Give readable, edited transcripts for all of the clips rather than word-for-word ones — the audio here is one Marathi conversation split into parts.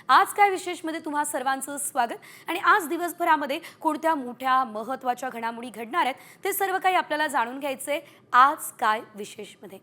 आज काय विशेषमध्ये तुम्हा सर्वांचं स्वागत। आणि आज दिवसभरामध्ये कोणत्या मोठ्या महत्त्वाच्या घडामोडी घडणार आहेत ते सर्व काही आपल्याला जाणून घ्यायचे आज काय विशेषमध्ये।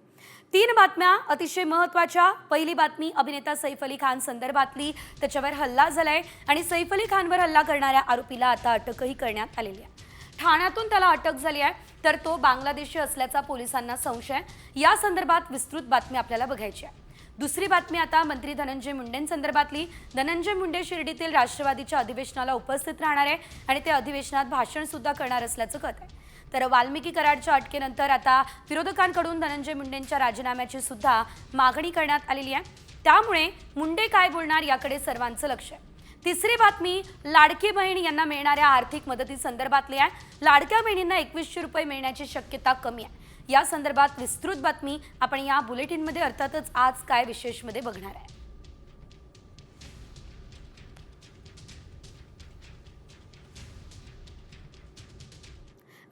3 बातम्या अतिशय महत्त्वाच्या। पहिली बातमी अभिनेता सैफ अली खान संदर्भातली, त्याच्यावर हल्ला झालाय आणि सैफ अली खानवर हल्ला करणाऱ्या आरोपीला आता अटकही करण्यात आलेली आहे। ठाण्यातून त्याला अटक झाली आहे, तर तो बांगलादेशी असल्याचा पोलिसांना संशय। या संदर्भात विस्तृत बातमी आपल्याला बघायची आहे। दुसरी बातमी आता मंत्री धनंजय मुंडेंसंदर्भातली। धनंजय मुंडे शिर्डीतील राष्ट्रवादीच्या अधिवेशनाला उपस्थित राहणार आहे आणि ते अधिवेशनात भाषण सुद्धा करणार असल्याचं कळत आहे। तर वाल्मिकी कराडच्या अटकेनंतर आता विरोधकांकडून धनंजय मुंडेंच्या राजीनाम्याची सुद्धा मागणी करण्यात आलेली आहे। त्यामुळे मुंडे काय बोलणार याकडे सर्वांचं लक्ष आहे। तिसरी बातमी लाडकी बहीण यांना मिळणाऱ्या आर्थिक मदतीसंदर्भातली आहे। लाडक्या बहिणींना 2100 रुपये मिळण्याची शक्यता कमी आहे। या संदर्भात विस्तृत बातमी आपण या बुलेटिनमध्ये अर्थातच आज काय विशेषमध्ये बघणार आहे।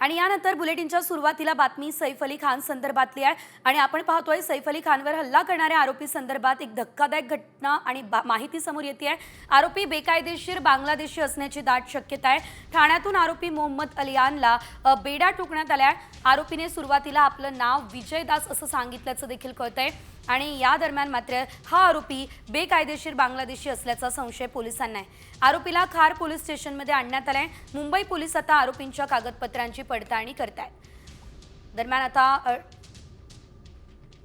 आणि यानंतर बुलेटिनच्या सुरुवातीला बातमी सैफ अली खान संदर्भातली आहे आणि आपण पाहतोय सैफ अली खानवर हल्ला करणाऱ्या आरोपी संदर्भात एक धक्कादायक घटना आणि माहिती समोर येते आहे। आरोपी बेकायदेशीर बांगलादेशी असण्याची दाट शक्यता आहे। ठाण्यातून आरोपी मोहम्मद अलियानला बेडा टोकण्यात आलाय। आरोपीने सुरुवातीला आपलं नाव विजय दास असं सांगितल्याचं देखील कळतंय आणि या दरम्यान मात्र हा आरोपी बेकायदेशीर बांगलादेशी असल्याचा संशय पोलिसांना आहे। आरोपीला खार पोलीस स्टेशनमध्ये आणण्यात आलंय। मुंबई पोलीस आता आरोपींच्या कागदपत्रांची पडताळणी करतायत। दरम्यान आता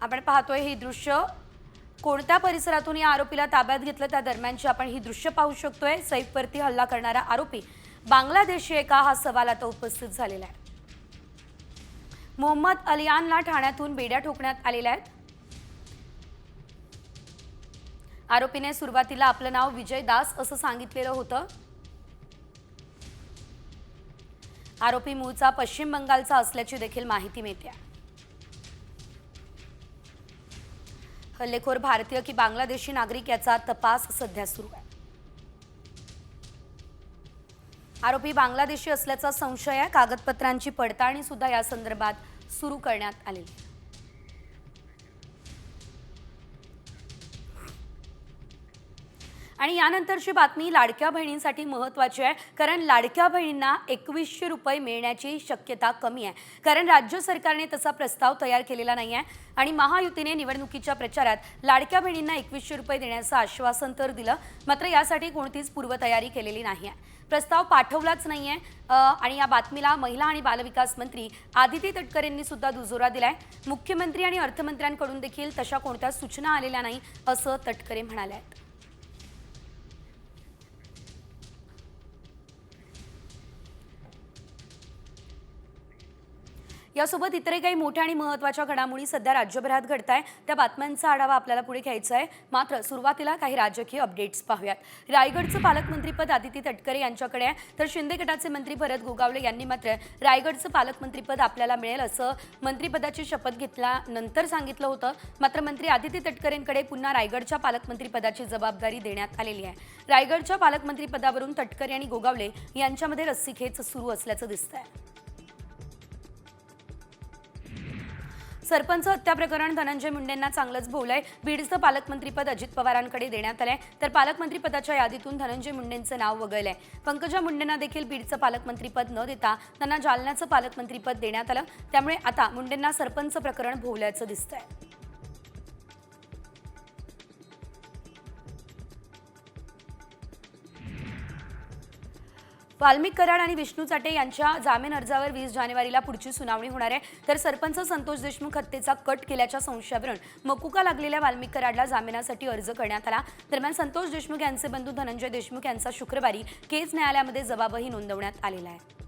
आपण पाहतोय ही दृश्य कोणत्या परिसरातून या आरोपीला ताब्यात घेतलं त्या दरम्यानची आपण ही दृश्य पाहू शकतोय। सैफवरती हल्ला करणारा आरोपी बांगलादेशी आहे का हा सवाल आता उपस्थित झालेला आहे। मोहम्मद अलियानला ठाण्यातून बेड्या ठोकण्यात आलेल्या आहेत। आरोपीने सुरुवातीला आपलं नाव विजय दास असं सांगितलेलं होतं। आरोपी मूळचा पश्चिम बंगालचा असल्याची देखील माहिती मिळते। हल्लेखोर भारतीय की बांगलादेशी नागरिक याचा तपास सध्या सुरू आहे। आरोपी बांगलादेशी असल्याचा संशय आहे। कागदपत्रांची पडताळणी सुद्धा या संदर्भात सुरू करण्यात आलेली आहे। आणि यानंतरची बातमी लाडक्या बहिणींसाठी महत्त्वाची आहे, कारण लाडक्या बहिणींना 2100 रुपये मिळण्याची शक्यता कमी आहे। कारण राज्य सरकारने तसा प्रस्ताव तयार केलेला नाही आहे आणि महायुतीने निवडणुकीच्या प्रचारात लाडक्या बहिणींना 2100 रुपये देण्याचं आश्वासन तर दिलं, मात्र यासाठी कोणतीच पूर्वतयारी केलेली नाही आहे। प्रस्ताव पाठवलाच नाहीये आणि या बातमीला महिला आणि बालविकास मंत्री आदिती तटकरेंनी सुद्धा दुजोरा दिलाय। मुख्यमंत्री आणि अर्थमंत्र्यांकडून देखील तशा कोणत्या सूचना आलेल्या नाही असं तटकरे म्हणाले आहेत। यासोबत इतर काही मोठ्या आणि महत्त्वाच्या घडामोडी सध्या राज्यभरात घडताय, त्या बातम्यांचा आढावा आपल्याला पुढे घ्यायचा आहे। मात्र सुरुवातीला काही राजकीय अपडेट्स पाहूयात। रायगडचं पालकमंत्रीपद आदिती तटकरे यांच्याकडे आहे, तर शिंदे गटाचे मंत्री भरत गोगावले यांनी मात्र रायगडचं पालकमंत्रीपद आपल्याला मिळेल असं मंत्रिपदाची शपथ घेतल्यानंतर सांगितलं होतं। मात्र मंत्री आदिती तटकरेंकडे पुन्हा रायगडच्या पालकमंत्रीपदाची जबाबदारी देण्यात आलेली आहे। रायगडच्या पालकमंत्रीपदावरून तटकरे आणि गोगावले यांच्यामध्ये रस्सीखेच सुरू असल्याचं दिसतंय। सरपंच हत्या प्रकरण धनंजय मुंडेंना चांगलंच भोवलंय। बीडचं पालकमंत्रीपद अजित पवारांकडे देण्यात आलंय, तर पालकमंत्रीपदाच्या यादीतून धनंजय मुंडेंचं नाव वगळलंय। पंकजा मुंडेंना देखील बीडचं पालकमंत्रीपद न देता त्यांना जालन्याचं पालकमंत्रीपद देण्यात आलं। त्यामुळे आता मुंडेंना सरपंच प्रकरण भोवल्याचं दिसतंय। वाल्मिक कराड आणि विष्णू चाटे यांच्या जामीन अर्जावर 20 जानेवारीला पुढची सुनावणी होणार आहे। तर सरपंच संतोष देशमुख हत्येचा कट केल्याच्या संशयावरून मकुका लागलेल्या वाल्मिक कराडला जामिनासाठी अर्ज करण्यात आला। दरम्यान संतोष देशमुख यांचे बंधू धनंजय देशमुख यांचा शुक्रवारी केज न्यायालयामध्ये जबाबही नोंदवण्यात आलेला आहे।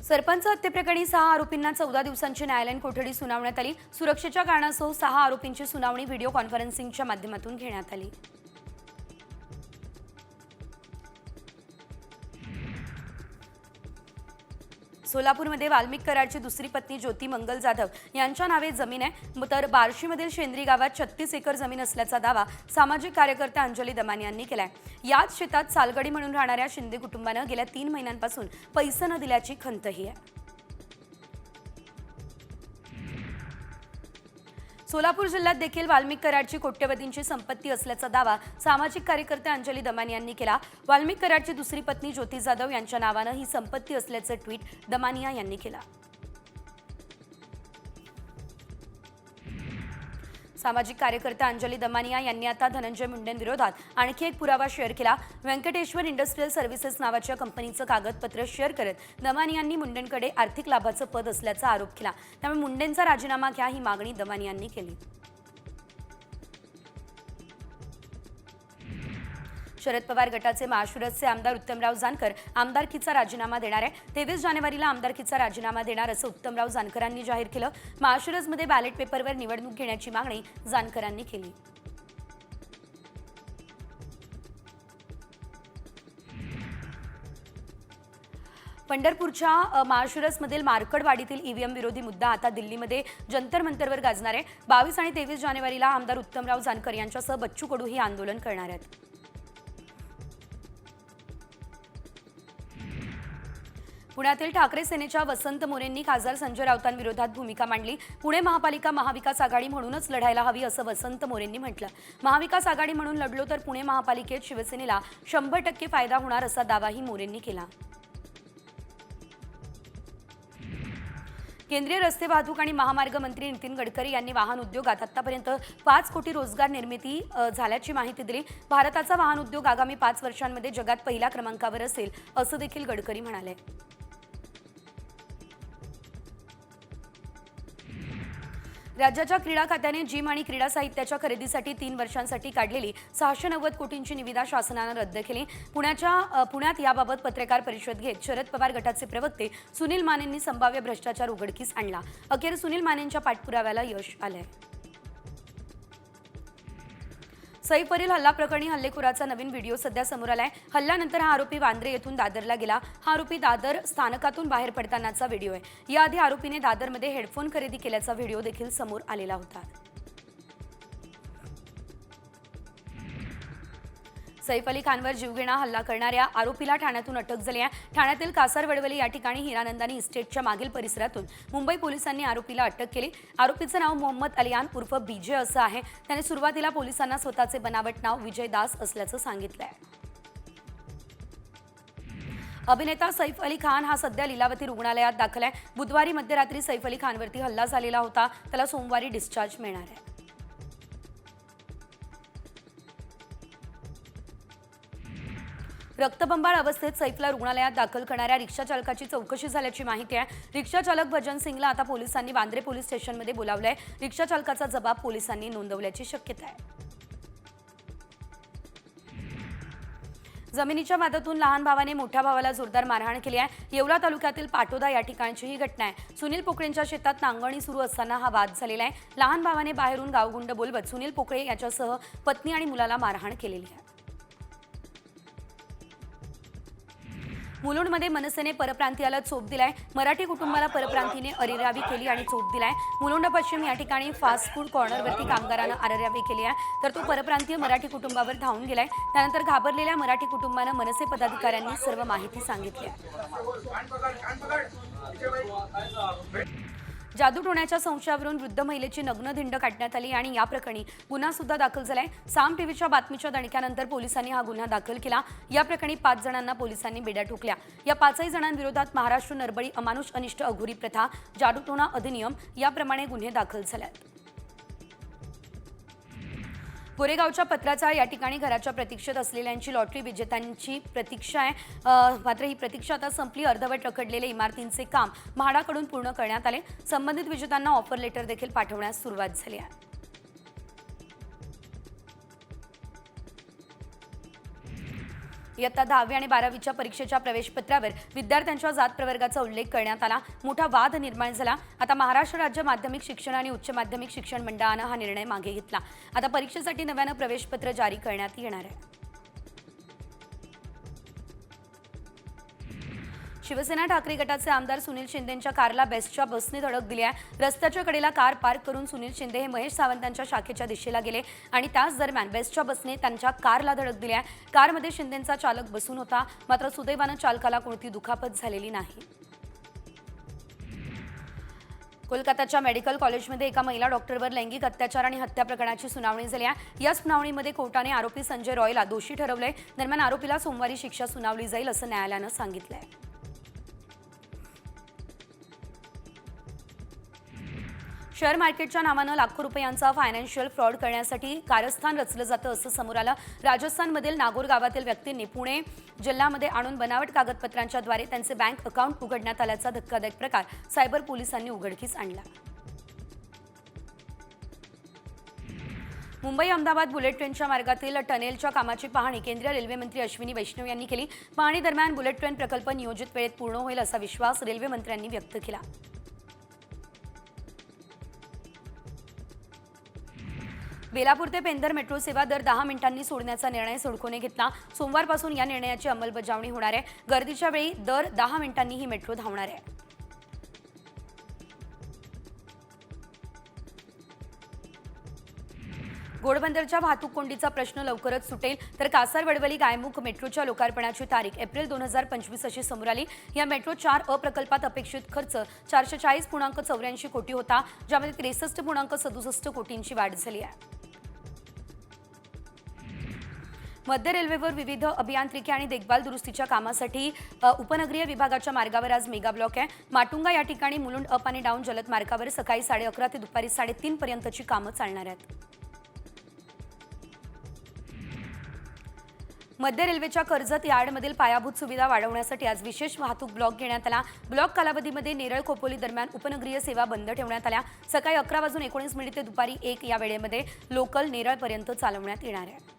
सरपंच हत्येप्रकरणी 6 आरोपींना 14 दिवसांची न्यायालयीन कोठडी सुनावण्यात आली। सुरक्षेच्या कारणासह 6 आरोपींची सुनावणी व्हिडिओ कॉन्फरन्सिंगच्या माध्यमातून घेण्यात आली। सोलापूरमध्ये वाल्मिक कराडची दुसरी पत्नी ज्योती मंगल जाधव यांच्या नावे जमीन आहे, तर बार्शीमधील शेंद्री गावात 36 एकर जमीन असल्याचा दावा सामाजिक कार्यकर्त्या अंजली दमानी यांनी केलाय। याच शेतात सालगडी म्हणून राहणाऱ्या शिंदे कुटुंबानं गेल्या 3 महिन्यांपासून पैसे न दिल्याची खंतही आहे। सोलापूर जिल्ह्यात देखील वाल्मिक कराडची कोट्यवधींची संपत्ती असल्याचा दावा सामाजिक कार्यकर्ते अंजली दमानी यांनी केला। वाल्मिक कराडची दुसरी पत्नी ज्योती जाधव यांच्या नावानं ही संपत्ती असल्याचं ट्विट दमानिया यांनी केला। सामाजिक कार्यकर्ते अंजली दमानिया यांनी आता धनंजय मुंडेंविरोधात आणखी एक पुरावा शेअर केला। व्यंकटेश्वर इंडस्ट्रियल सर्व्हिसेस नावाच्या कंपनीचं कागदपत्र शेअर करत दमानियांनी मुंडेंकडे आर्थिक लाभाचं पद असल्याचा आरोप केला। त्यामुळे मुंडेंचा राजीनामा घ्या ही मागणी दमानियांनी केली। शरद पवार गटाचे महाशिवराजचे आमदार उत्तमराव जानकर आमदारकीचा राजीनामा देणार आहे। 23 जानेवारीला आमदारकीचा राजीनामा देणार असं उत्तमराव जानकरांनी जाहीर केलं। महाशिवराजमध्ये बॅलेट पेपरवर निवडणूक घेण्याची मागणी जानकरांनी केली। पंढरपूरच्या महाशिवराजमधील मार्कडवाडीतील ईव्हीएम विरोधी मुद्दा आता दिल्लीमध्ये जंतर मंतरवर गाजणार आहे। 22 आणि 23 जानेवारीला आमदार उत्तमराव जानकर यांच्यासह बच्चू कडू ही आंदोलन करणार आहेत। पुण्यातील ठाकरे सेनेच्या वसंत मोरेंनी खासदार संजय राऊतांविरोधात भूमिका मांडली। पुणे महापालिका महाविकास आघाडी म्हणूनच लढायला हवी असं वसंत मोरेंनी म्हटलं। महाविकास आघाडी म्हणून लढलो तर पुणे महापालिकेत शिवसेनेला 100% फायदा होणार असा दावाही मोरेंनी केला। केंद्रीय रस्ते वाहतूक आणि महामार्ग मंत्री नितीन गडकरी यांनी वाहन उद्योगात आतापर्यंत 5 कोटी रोजगार निर्मिती झाल्याची माहिती दिली। भारताचा वाहन उद्योग आगामी 5 वर्षांमध्ये जगात पहिल्या क्रमांकावर असेल असं देखील गडकरी म्हणाले। राज्याच्या क्रीडा खात्याने जिम आणि क्रीडा साहित्याच्या खरेदीसाठी 3 वर्षांसाठी काढलेली 690 कोटींची निविदा शासनानं रद्द केली। पुण्यात याबाबत पत्रकार परिषद घेत शरद पवार गटाचे प्रवक्ते सुनील मानेंनी संभाव्य भ्रष्टाचार उघडकीस आणला। अखेर सुनील मानेंच्या पाठपुराव्याला यश आलंय। सैफवरील हल्ला प्रकरणी हल्लेखोराचा नवीन व्हिडिओ सध्या समोर आलाय। हल्ल्यानंतर हा आरोपी वांद्रे येथून दादरला गेला। हा आरोपी दादर स्थानकातून बाहेर पडतानाचा व्हिडिओ आहे। याआधी आरोपीने दादरमध्ये हेडफोन खरेदी केल्याचा व्हिडिओ देखील समोर आलेला होता। सैफ अली खानवर जीवघेणा हल्ला करणाऱ्या आरोपीला ठाण्यातून अटक झाली आहे। ठाण्यातील कासारवडवली या ठिकाणी हिरानंदानी इस्टेटच्या मागील परिसरातून मुंबई पोलिसांनी आरोपीला अटक केली। आरोपीचं नाव मोहम्मद अलियान उर्फ बीजे असं आहे। त्याने सुरुवातीला पोलिसांना स्वतःचे बनावट नाव विजय दास असल्याचं सांगितलंय। अभिनेता सैफ अली खान हा सध्या लीलावती रुग्णालयात दाखल आहे। बुधवारी मध्यरात्री सैफ अली खानवरती हल्ला झालेला होता। त्याला सोमवारी डिस्चार्ज मिळणार आहे। रक्तबंबाळ अवस्थेत सैफला रुग्णालयात दाखल करणाऱ्या रिक्षा चालकाची चौकशी झाल्याची माहिती आहे। रिक्षा चालक भजन सिंगला आता पोलिसांनी वांद्रे पोलीस स्टेशनमध्ये बोलावलंय। रिक्षा चालकाचा जबाब पोलिसांनी नोंदवल्याची शक्यता आहे। जमिनीच्या वादातून लहान भावाने मोठ्या भावाला जोरदार मारहाण केली आहे। येवला तालुक्यातील पाटोदा या ठिकाणची ही घटना आहे। सुनील पोकळेंच्या शेतात नांगरणी सुरू असताना हा वाद झालेला आहे। लहान भावाने बाहेरून गावगुंड बोलवत सुनील पोकळे याच्यासह पत्नी आणि मुलाला मारहाण केलेली आहे। मुलुंडमध्ये मनसेने परप्रांतीयाला चोप दिलाय। मराठी कुटुंबाला परप्रांतीने अरेरावी केली आणि चोप दिलाय। मुलुंड पश्चिम या ठिकाणी फास्ट फूड कॉर्नरवरती कामगारांना अरेरावी केली आहे, तर तो परप्रांतीय मराठी कुटुंबावर धावून गेलाय। त्यानंतर घाबरलेल्या मराठी कुटुंबानं मनसे पदाधिकाऱ्यांनी सर्व माहिती सांगितली आहे। जादूटोण्याच्या संशयावरून वृद्ध महिलेची नग्न धिंड काढण्यात आली आणि या प्रकरणी गुन्हा सुद्धा दाखल झालाय। साम टीव्हीच्या बातमीच्या दणक्यानंतर पोलिसांनी हा गुन्हा दाखल केला। या प्रकरणी 5 जणांना पोलिसांनी बेड्या ठोकल्या। या 5ही जणांविरोधात महाराष्ट्र नरबळी अमानुष अनिष्ट अघोरी प्रथा, जादूटोणा अधिनियम याप्रमाणे गुन्हे दाखल झालेत। गोरेगावच्या पत्राचा या ठिकाणी घराच्या प्रतीक्षेत असलेल्यांची लॉटरी विजेत्यांची प्रतीक्षा आहे। मात्र ही प्रतीक्षा आता संपली। अर्धवट रखडलेले इमारतींचे काम म्हाडाकडून पूर्ण करण्यात आले। संबंधित विजेत्यांना ऑफर लेटर देखील पाठवण्यास सुरुवात झाली आहे। इयत्ता 10वी आणि 12वीच्या परीक्षेच्या प्रवेशपत्रावर विद्यार्थ्यांच्या जात प्रवर्गाचा उल्लेख करण्यात आला। मोठा वाद निर्माण झाला। आता महाराष्ट्र राज्य माध्यमिक शिक्षण आणि उच्च माध्यमिक शिक्षण मंडळानं हा निर्णय मागे घेतला। आता परीक्षेसाठी नव्यानं प्रवेशपत्र जारी करण्यात येणार आहे। शिवसेना ठाकरे गटाचे आमदार सुनील शिंदेंच्या कारला बेस्टच्या बसने धडक दिली आहे। रस्त्याच्या कडेला कार पार्क करून सुनील शिंदे हे महेश सावंतांच्या शाखेच्या दिशेला गेले आणि त्याच दरम्यान बेस्टच्या बसने त्यांच्या कारला धडक दिली आहे। कारमध्ये शिंदेंचा चालक बसून होता, मात्र सुदैवानं चालकाला कोणती दुखापत झालेली नाही। कोलकाताच्या मेडिकल कॉलेजमध्ये एका महिला डॉक्टरवर लैंगिक अत्याचार आणि हत्या प्रकरणाची सुनावणी झाली आहे। या सुनावणीमध्ये कोर्टाने आरोपी संजय रॉयला दोषी ठरवले। दरम्यान आरोपीला सोमवारी शिक्षा सुनावली जाईल असं न्यायालयानं सांगितलंय। शेअर मार्केटच्या नावानं लाखो रुपयांचा फायनान्शियल फ्रॉड करण्यासाठी कारस्थान रचलं जातं असं समोर आलं। राजस्थानमधील नागौर गावातील व्यक्तींनी पुणे जिल्ह्यामध्ये आणून बनावट कागदपत्रांच्याद्वारे त्यांचे बँक अकाउंट उघडण्यात आल्याचा धक्कादायक प्रकार सायबर पोलिसांनी उघडकीस आणला। मुंबई अहमदाबाद बुलेट ट्रेनच्या मार्गातील टनेलच्या कामाची पाहणी केंद्रीय रेल्वे मंत्री अश्विनी वैष्णव यांनी केली। पाहणी दरम्यान बुलेट ट्रेन प्रकल्प नियोजित वेळेत पूर्ण होईल असा विश्वास रेल्वे मंत्र्यांनी व्यक्त केला। बेलापूर ते पेंदर मेट्रो सेवा दर 10 मिनिटांनी सोडण्याचा निर्णय सिडकोने घेतला। सोमवारपासून या निर्णयाची अंमलबजावणी होणार आहे। गर्दीच्या वेळी दर 10 मिनिटांनी ही मेट्रो धावणार आहे। घोडबंदरच्या वाहतूक कोंडीचा प्रश्न लवकरच सुटेल तर कासार-वडवली गायमुख मेट्रोच्या लोकार्पणाची तारीख एप्रिल 2025 अशी समोर आली। या मेट्रो 4 अ प्रकल्पात अपेक्षित खर्च 440.84 कोटी होता, ज्यामध्ये 63.67 कोटींची वाढ झाली आहे। मध्य रेल्वेवर विविध अभियांत्रिकी आणि देखभाल दुरुस्तीच्या कामासाठी उपनगरीय विभागाच्या मार्गावर आज मेगा ब्लॉक आहे। माटुंगा या ठिकाणी मुलुंड अप आणि डाऊन जलद मार्गावर सकाळी 11:30 ते दुपारी 3:30 पर्यंतची कामं चालणार आहेत। मध्य रेल्वेच्या कर्जत यार्डमधील पायाभूत सुविधा वाढवण्यासाठी आज विशेष वाहतूक ब्लॉक घेण्यात आला। ब्लॉक कालावधीमध्ये नेरळ खोपोली दरम्यान उपनगरीय सेवा बंद ठेवण्यात आल्या। सकाळी 11:19 ते दुपारी 1 या वेळेमध्ये लोकल नेरळपर्यंत चालवण्यात येणार आहे।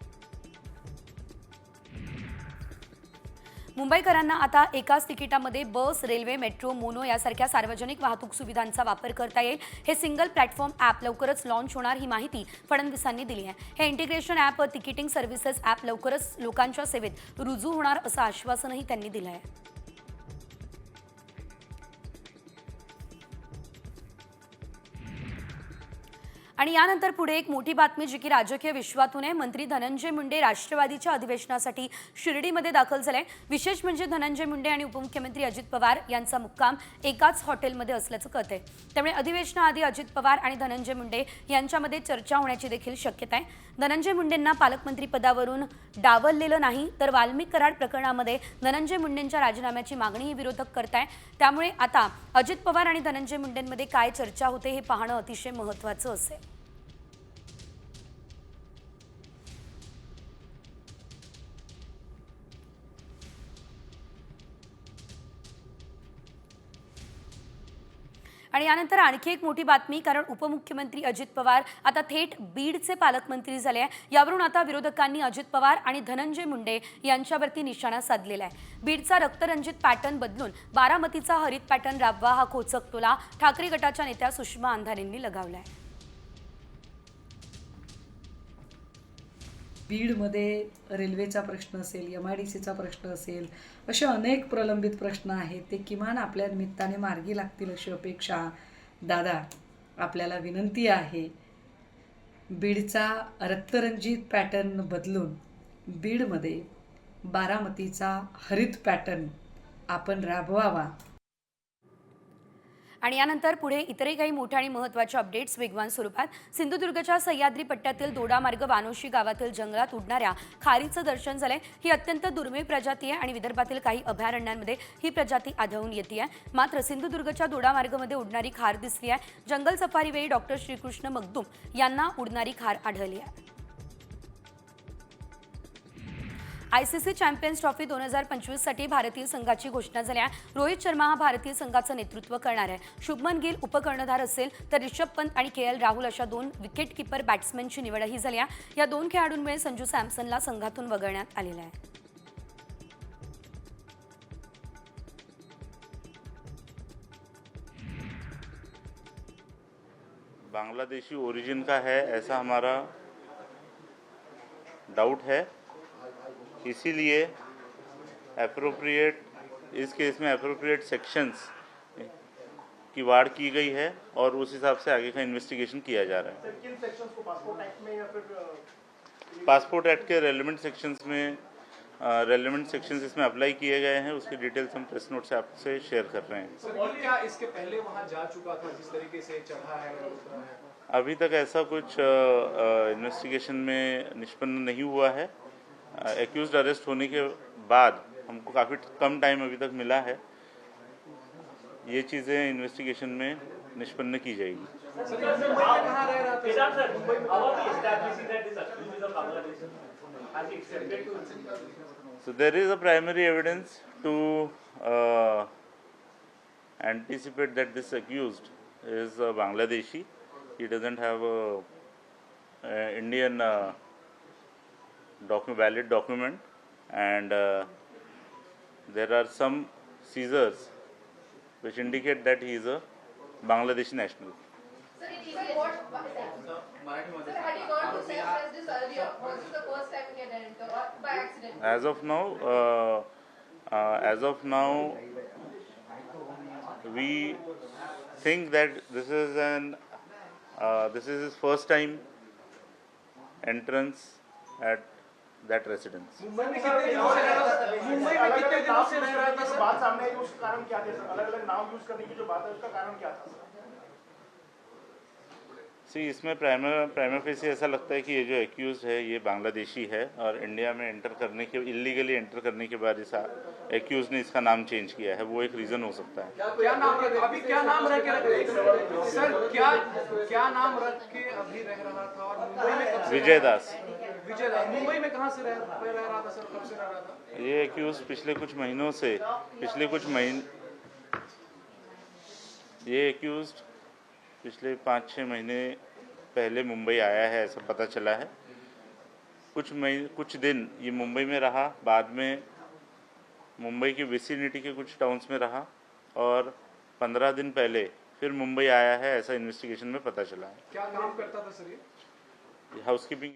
मुंबईकरांना आता एकाच तिकिटामध्ये बस, रेल्वे, मेट्रो, मोनो यासारख्या सार्वजनिक वाहतूक सुविधांचा वापर करता येईल। हे सिंगल प्लॅटफॉर्म ॲप लवकरच लॉन्च होणार, ही माहिती फडणवीसांनी दिली आहे। हे integration app ticketing services app लवकरच लोकांच्या सेवेत रुजू होणार असं आश्वासनही त्यांनी दिलं आहे। आणि यानंतर पुढे एक मोठी बातमी जी की राजकीय विश्वातून आहे। मंत्री धनंजय मुंडे राष्ट्रवादीच्या अधिवेशनासाठी शिर्डीमध्ये दाखल झाले। विशेष म्हणजे धनंजय मुंडे आणि उपमुख्यमंत्री अजित पवार यांचा मुक्काम एकाच हॉटेलमध्ये असल्याचं कळतंय। त्यामुळे अधिवेशनाआधी अजित पवार आणि धनंजय मुंडे यांच्यामध्ये चर्चा होण्याची देखील शक्यता आहे। धनंजय मुंडेंना पालकमंत्री पदावरून डावललेलं नाही तर वाल्मिक कराड प्रकरणामध्ये धनंजय मुंडेंच्या राजीनाम्याची मागणीही विरोधक करताय। त्यामुळे आता अजित पवार आणि धनंजय मुंडेंमध्ये काय चर्चा होते हे पाहणं अतिशय महत्त्वाचं असेल। आणि यानंतर आणखी एक मोठी बातमी, कारण उपमुख्यमंत्री अजित पवार आता थेट बीडचे पालकमंत्री झाले आहे। यावरून आता विरोधकांनी अजित पवार आणि धनंजय मुंडे यांच्यावरती निशाणा साधलेला आहे। बीडचा रक्तरंजित पॅटर्न बदलून बारामतीचा हरित पॅटर्न राबवा हा खोचक टोला ठाकरे गटाच्या नेत्या सुषमा अंधारेंनी लगावला आहे। बीडमध्ये रेल्वेचा प्रश्न असेल, MIDCचा प्रश्न असेल, असे अनेक प्रलंबित प्रश्न आहेत, ते किमान आपल्या निमित्ताने मार्गी लागतील अशी अपेक्षा दादा आपल्याला विनंती आहे। बीडचा रक्तरंजित पॅटर्न बदलून बीडमध्ये बारामतीचा हरित पॅटर्न आपण राबवावा। आणि यानंतर पुढे इतरही काही मोठ्या आणि महत्त्वाच्या अपडेट्स वेगवान स्वरूपात। सिंधुदुर्गच्या सह्याद्री पट्ट्यातील दोडामार्ग वानोशी गावातील जंगलात उडणाऱ्या खारीचं दर्शन झालंय। ही अत्यंत दुर्मिळ प्रजाती आहे आणि विदर्भातील काही अभयारण्यांमध्ये ही प्रजाती आढळून येते आहे। मात्र सिंधुदुर्गच्या दोडामार्गमध्ये उडणारी खार दिसली आहे। जंगल सफारीवेळी डॉक्टर श्रीकृष्ण मगदूम यांना उडणारी खार आढळली आहे। ICC चॅम्पियन्स ट्रॉफी 2025 साठी भारतीय संघाची घोषणा झाली आहे। रोहित शर्मा हा भारतीय संघाचं नेतृत्व करणार आहे। शुभमन गिल उपकर्णधार असेल तर ऋषभ पंत आणि KL राहुल अशा 2 विकेटकीपर बॅट्समनची निवडही झाली आहे। या 2 खेळाडूंमुळे संजू सॅमसनला संघातून वगळण्यात आलेलं आहे। बांग्लादेशी ओरिजिन का है ऐसा हमारा डाउट है, इसीलिए इस केस में एप्रोप्रिएट सेक्शंस की वाड़ की गई है और उस हिसाब से आगे का इन्वेस्टिगेशन किया जा रहा है। किन सेक्शंस को पासपोर्ट एक्ट में या फिर पासपोर्ट एक्ट के रेलेवेंट सेक्शंस में रेलेवेंट सेक्शंस इसमें अप्लाई किए गए हैं, उसकी डिटेल्स हम प्रेस नोट से आपसे शेयर कर रहे हैं। सर, और क्या इसके पहले वहां जा चुका था जिस तरीके से चढ़ा है और उतरा है? अभी तक ऐसा कुछ इन्वेस्टिगेशन में निष्पन्न नहीं हुआ है। एक्यूज्ड अरेस्ट होने के बाद हमको काफ़ी कम टाइम अभी तक मिला है, ये चीज़ें इन्वेस्टिगेशन में निष्पन्न की जाएगी। सर, मुंबई में कहाँ रह रहा था? मुंबई में So there is a primary evidence to anticipate that this accused is a Bangladeshi. He doesn't have a Indian valid document, and there are some seizures which indicate that he is a Bangladeshi national. Sir, had you gone to self-test this earlier? Was this the first time he had entered or by accident? As of now, we think that this is his first time entrance at that residence. Mumbai में कितने दिनों से रह रहा था? मुंबई में कितने दिनों से रह रहा था सर? बात सामने आई, उसका कारण क्या था सर? अलग अलग नाम यूज करने की जो बात है उसका कारण क्या था सर? इसमें प्राइमा फेसी ऐसा लगता है कि ये जो एक्यूज है ये बांग्लादेशी है और इंडिया में इलीगली एंटर करने के बाद इस एक्यूज ने इसका नाम चेंज किया है, वो एक रीज़न हो सकता है। क्या नाम रख अभी क्या नाम रख के सर क्या नाम रख के अभी रह रहा था? और मुंबई में कब से विजय दास। मुंबई में कहाँ से रह रहा था सर? कब से रह रहा था? ये एक्यूज पिछले 5-6 महीने पहले मुंबई आया है, ऐसा पता चला है। कुछ दिन ये मुंबई में रहा, बाद में मुंबई की विसिनिटी के कुछ टाउन्स में रहा और 15 दिन पहले फिर मुंबई आया है, ऐसा इन्वेस्टिगेशन में पता चला है। क्या काम करता था सर ये? हाउसकीपिंग।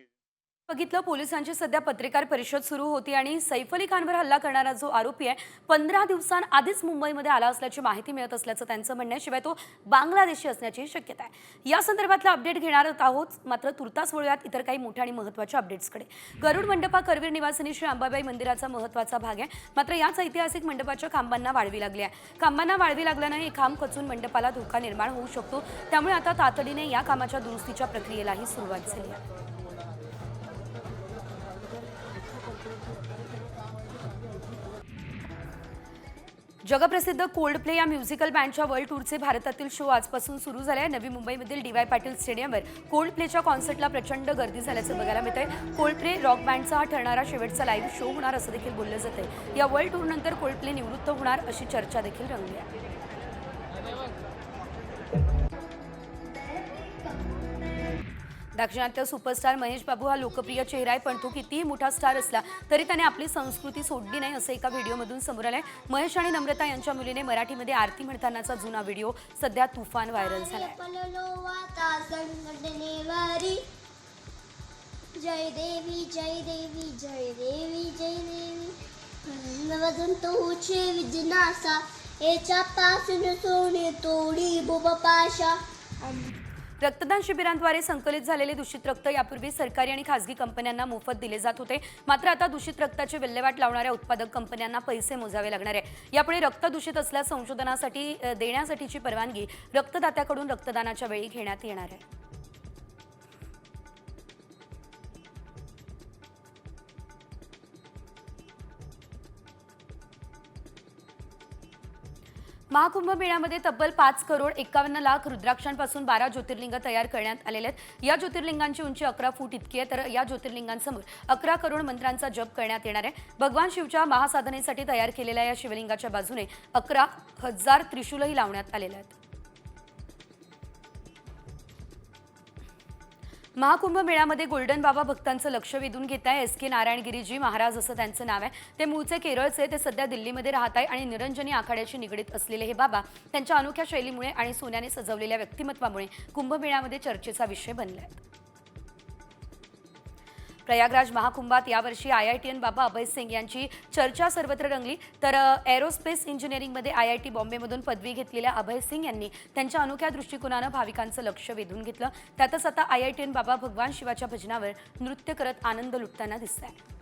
बघितलं पोलिसांची सध्या पत्रकार परिषद सुरू होती आणि सैफ अली खानवर हल्ला करणारा जो आरोपी आहे 15 दिवसांआधीच मुंबईमध्ये आला असल्याची माहिती मिळत असल्याचं त्यांचं म्हणणं आहे। शिवाय तो बांगलादेशी असण्याची शक्यता आहे। या संदर्भातला अपडेट घेणार आहोत, मात्र तुर्तास वळूयात इतर काही मोठ्या आणि महत्त्वाच्या अपडेट्सकडे। गरुड मंडप हा करवीर निवासिनी श्री अंबाबाई मंदिराचा महत्त्वाचा भाग आहे, मात्र याच ऐतिहासिक मंडपाच्या खांबांना वाळवी लागली आहे। खांबांना वाळवी लागल्याने हे खांब खचून मंडपाला धोका निर्माण होऊ शकतो, त्यामुळे आता तातडीने या कामाच्या दुरुस्तीच्या प्रक्रियेलाही सुरुवात झाली आहे। जगप्रसिद्ध कोल्डप्ले या म्युझिकल बँडच्या वर्ल्ड टूरचे भारतातील शो आजपासून सुरू झाले आहे। नवी मुंबईमधील डी.वाय. पाटील स्टेडियमवर कोल्डप्लेच्या कॉन्सर्टला प्रचंड गर्दी झाल्याचं बघायला मिळतंय। कोल्डप्ले रॉक बँडचा हा ठरणारा शेवटचा लाईव्ह शो होणार असं देखील बोललं जातंय। या वर्ल्ड टूरनंतर कोल्डप्ले निवृत्त होणार अशी चर्चा देखील रंगली आहे। दाक्षिणात्य सुपरस्टार महेश बाबू हा लोकप्रिय चेहरा आहे, पण तो कितीही मोठा स्टार असला तरी त्याने आपली संस्कृती सोडली नाही असं एका व्हिडिओमधून समोर आलंय। महेश आणि नम्रता यांच्या मुलीने मराठीमध्ये आरती म्हणतानाचा जुना व्हिडिओ सध्या तुफान व्हायरल झालाय। जय देवी जय देवी जय देवी जय देवी वदंतोचे विजनासा एचा पासून सोने तोडी बुबपाशा। रक्तदान शिबिरांद्वारे संकलित झालेले दूषित रक्त यापूर्वी सरकारी आणि खासगी कंपन्यांना मोफत दिले जात होते, मात्र आता दूषित रक्ताचे विल्हेवाट लावणाऱ्या उत्पादक कंपन्यांना पैसे मोजावे लागणार आहे। यापुढे रक्त दूषित असल्यास संशोधनासाठी देण्यासाठीची परवानगी रक्तदात्याकडून रक्तदानाच्या वेळी घेण्यात येणार आहे। महाकुंभ मेळ्यामध्ये तब्बल 5 करोड 51 लाख रुद्राक्षांपासून 12 ज्योतिर्लिंग तयार करण्यात आलेले आहेत। या ज्योतिर्लिंगांची उंची 11 फूट इतकी आहे, तर या ज्योतिर्लिंगांसमोर 11 करोड मंत्रांचा जप करण्यात येणार आहे। भगवान शिवच्या महासाधनेसाठी तयार केलेल्या या शिवलिंगाच्या बाजूने 11,000 त्रिशूलही लावण्यात आलेले आहेत। महाकुंभ मेळ्यामध्ये गोल्डन बाबा भक्तांचं लक्ष वेधून घेत आहे। एस के नारायणगिरीजी महाराज असं त्यांचं नाव आहे। ते मूळचे केरळचे, ते सध्या दिल्लीमध्ये राहत आहे आणि निरंजनी आखाड्याशी निगडीत असलेले हे बाबा त्यांच्या अनोख्या शैलीमुळे आणि सोन्याने सजवलेल्या व्यक्तिमत्वामुळे कुंभमेळ्यामध्ये चर्चेचा विषय बनले आहेत। प्रयागराज महाकुंभात यावर्षी IITN बाबा अभय सिंग यांची चर्चा सर्वत्र रंगली, तर एरोस्पेस इंजिनिअरिंगमध्ये IIT बॉम्बेमधून पदवी घेतलेल्या अभय सिंग यांनी त्यांच्या अनोख्या दृष्टिकोनानं भाविकांचं लक्ष वेधून घेतलं। त्यातच आता IITN बाबा भगवान शिवाच्या भजनावर नृत्य करत आनंद लुटताना दिसत आहेत।